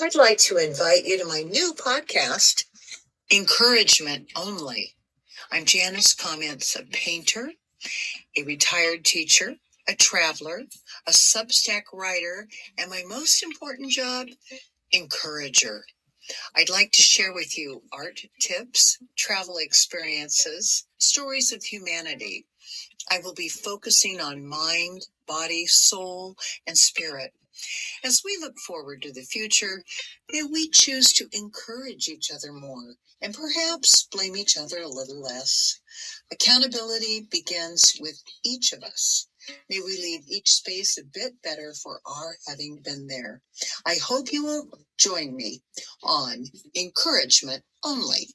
I'd like to invite you to my new podcast, Encouragement Only. I'm Janis Commentz, a painter, a retired teacher, a traveler, a Substack writer, and my most important job, encourager. I'd like to share with you art tips, travel experiences, stories of humanity. I will be focusing on mind, body, soul, and spirit. As we look forward to the future, may we choose to encourage each other more and perhaps blame each other a little less. Accountability begins with each of us. May we leave each space a bit better for our having been there. I hope you will join me on Encouragement Only.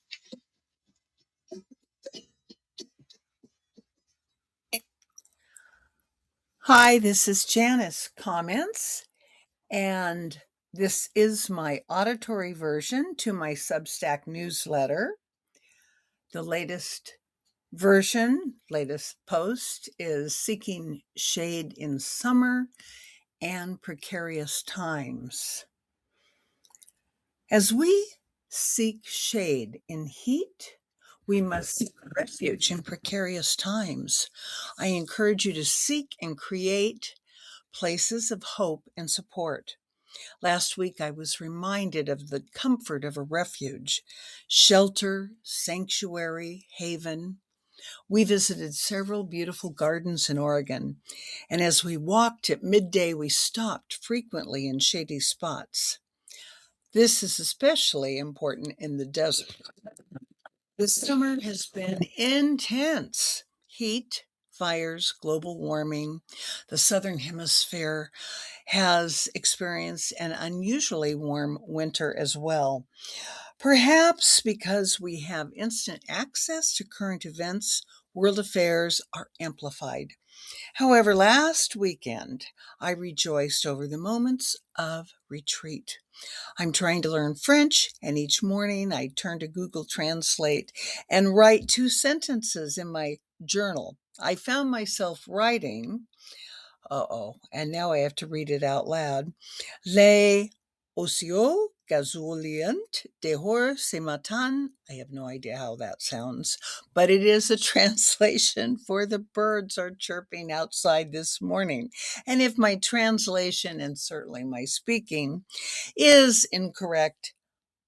Hi, this is Janis Commentz, and this is my auditory version to my Substack newsletter. The latest post is Seeking Shade in Summer and Precarious Times. As we seek shade in heat, we must seek refuge in precarious times. I encourage you to seek and create places of hope and support. Last week, I was reminded of the comfort of a refuge, shelter, sanctuary, haven. We visited several beautiful gardens in Oregon, and as we walked at midday, we stopped frequently in shady spots. This is especially important in the desert. This summer has been intense. Heat, fires, global warming. The southern hemisphere has experienced an unusually warm winter as well. Perhaps because we have instant access to current events, world affairs are amplified. However, last weekend, I rejoiced over the moments of retreat. I'm trying to learn French, and each morning I turn to Google Translate and write 2 sentences in my journal. I found myself writing, and now I have to read it out loud. Les oiseaux gazouillent dehors ce matin. I have no idea how that sounds, but it is a translation for the birds are chirping outside this morning. And if my translation and certainly my speaking is incorrect,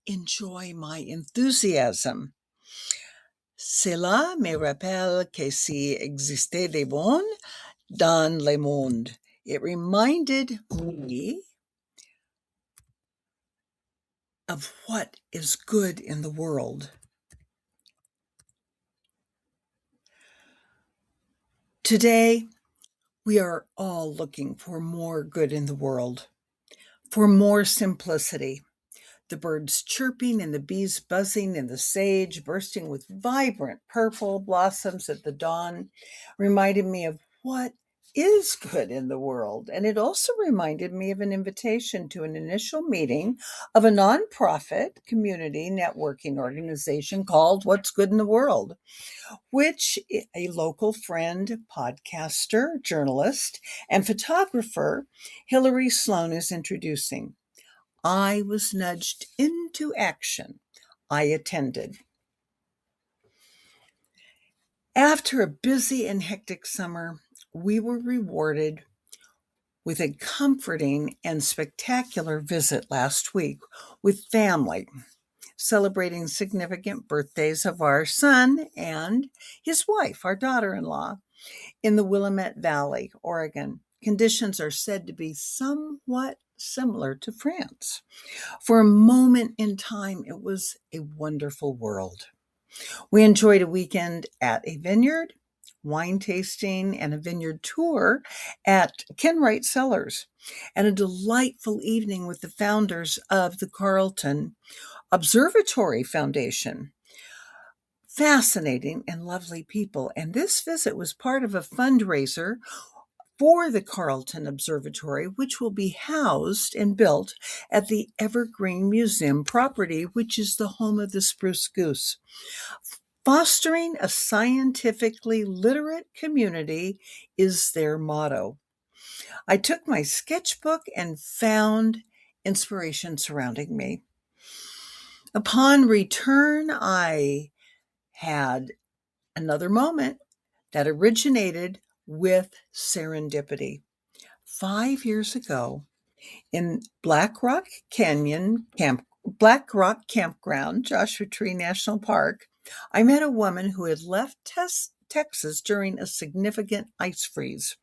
enjoy my enthusiasm. Cela me rappelle que si existait des bons dans le monde. It reminded me of what is good in the world. Today, we are all looking for more good in the world, for more simplicity. The birds chirping and the bees buzzing and the sage bursting with vibrant purple blossoms at the dawn reminded me of what is good in the world. And it also reminded me of an invitation to an initial meeting of a nonprofit community networking organization called What's Good in the World, which a local friend, podcaster, journalist, and photographer, Hillary Sloan, is introducing. I was nudged into action. I attended. After a busy and hectic summer, we were rewarded with a comforting and spectacular visit last week with family, celebrating significant birthdays of our son and his wife, our daughter-in-law, in the Willamette Valley, Oregon. Conditions are said to be somewhat similar to France. For a moment in time, it was a wonderful world. We enjoyed a weekend at a vineyard, wine tasting, and a vineyard tour at Kenwright Cellars, and a delightful evening with the founders of the Carleton Observatory Foundation. Fascinating and lovely people. And this visit was part of a fundraiser for the Carleton Observatory, which will be housed and built at the Evergreen Museum property, which is the home of the spruce goose. Fostering a scientifically literate community is their motto. I took my sketchbook and found inspiration surrounding me. Upon return, I had another moment that originated with serendipity. 5 years ago, in Black Rock Campground, Joshua Tree National Park, I met a woman who had left Texas during a significant ice freeze.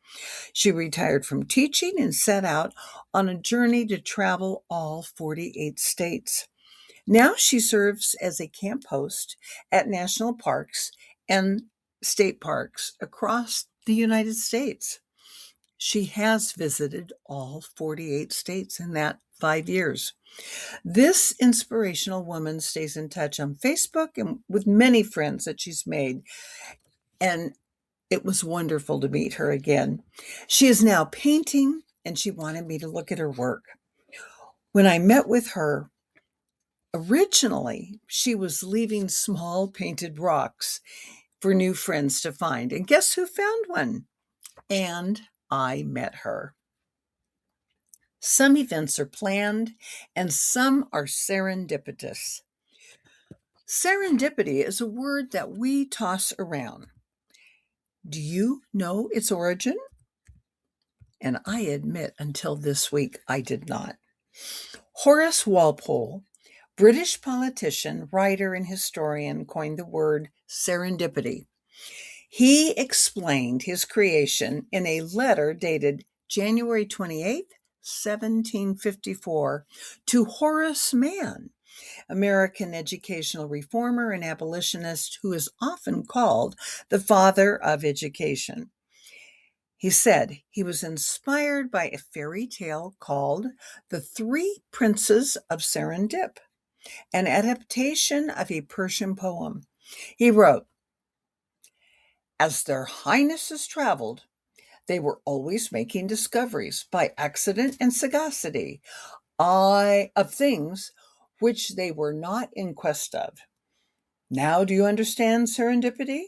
She retired from teaching and set out on a journey to travel all 48 states. Now she serves as a camp host at national parks and state parks across the United States. She has visited all 48 states in that 5 years. This inspirational woman stays in touch on Facebook and with many friends that she's made, and it was wonderful to meet her again. She is now painting, and she wanted me to look at her work. When I met with her, originally she was leaving small painted rocks for new friends to find. And guess who found one? And I met her. Some events are planned and some are serendipitous. Serendipity is a word that we toss around. Do you know its origin? And I admit, until this week, I did not. Horace Walpole, British politician, writer, and historian, coined the word serendipity. He explained his creation in a letter dated January 28th, 1754, to Horace Mann, American educational reformer and abolitionist who is often called the father of education. He said he was inspired by a fairy tale called The Three Princes of Serendip, an adaptation of a Persian poem. He wrote, "As their highnesses traveled, they were always making discoveries by accident and sagacity of things which they were not in quest of. Now do you understand serendipity?"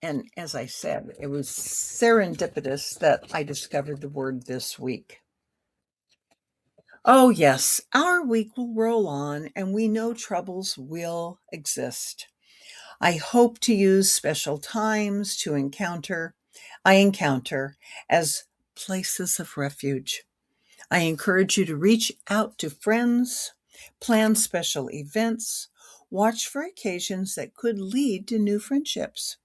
And as I said, it was serendipitous that I discovered the word this week. Oh, yes, our week will roll on and we know troubles will exist. I hope to use special times I encounter as places of refuge. I encourage you to reach out to friends, plan special events, watch for occasions that could lead to new friendships.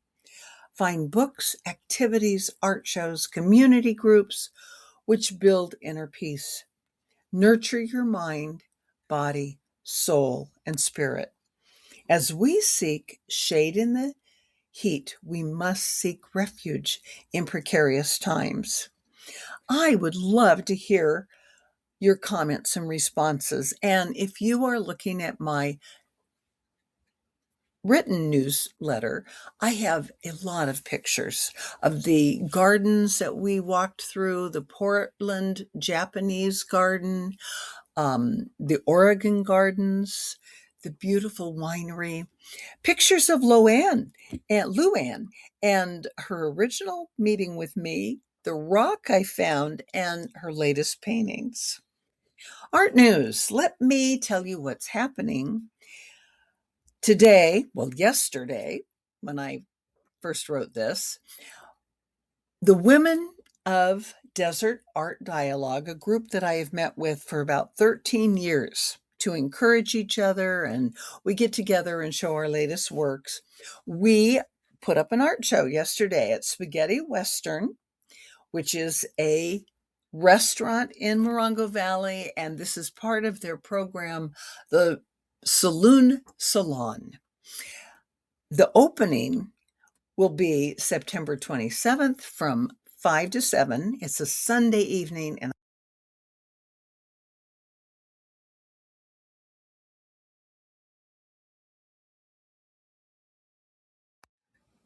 Find books, activities, art shows, community groups which build inner peace. Nurture your mind, body, soul, and spirit. As we seek shade in the heat, we must seek refuge in precarious times. I would love to hear your comments and responses. And if you are looking at my written newsletter, I have a lot of pictures of the gardens that we walked through, the Portland Japanese garden, the Oregon gardens, the beautiful winery, pictures of Luann and her original meeting with me, the rock I found, and her latest paintings. Art news. Let me tell you what's happening today. Well, yesterday, when I first wrote this, the Women of Desert Art Dialogue, a group that I have met with for about 13 years to encourage each other, and we get together and show our latest works. We put up an art show yesterday at Spaghetti Western, which is a restaurant in Morongo Valley, and this is part of their program, the Saloon Salon. The opening will be September 27th from 5 to 7. It's a Sunday evening, and